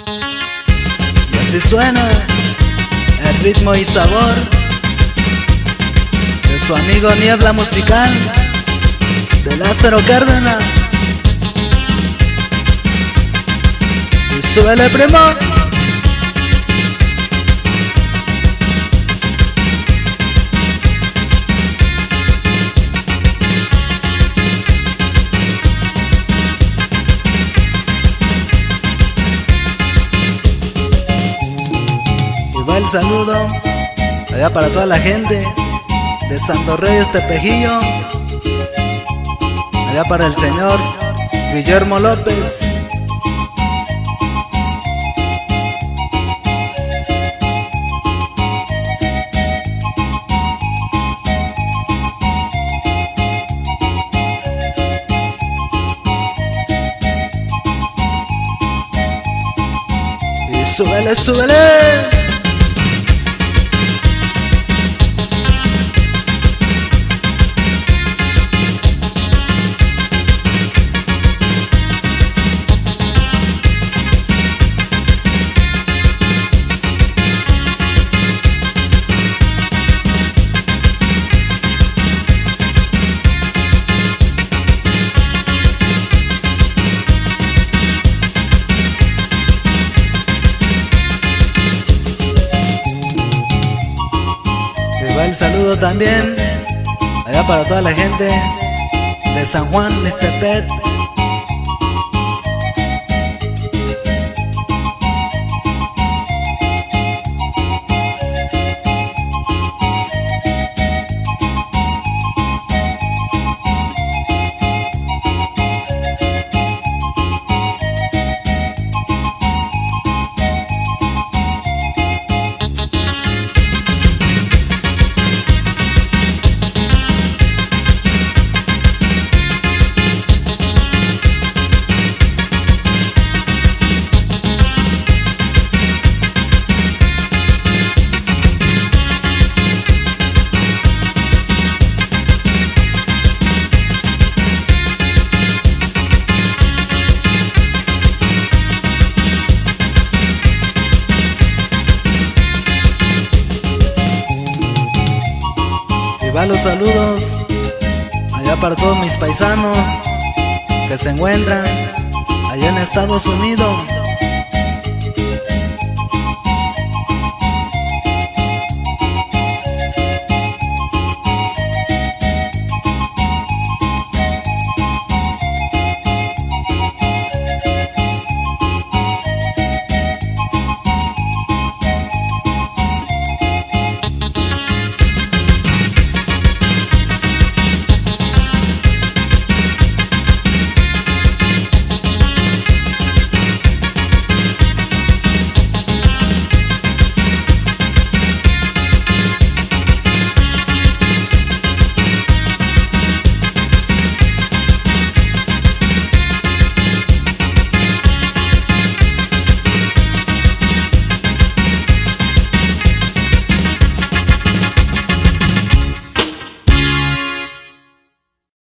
Y así suena el ritmo y sabor de su amigo Niebla Musical de Lázaro Cárdenas. Y súbele, primo. El saludo allá para toda la gente de Santo Reyes Tepejillo, allá para el señor Guillermo López. Y súbele, súbele. El saludo también allá para toda la gente de San Juan, Mr. Pet. Va los saludos allá para todos mis paisanos que se encuentran allá en Estados Unidos.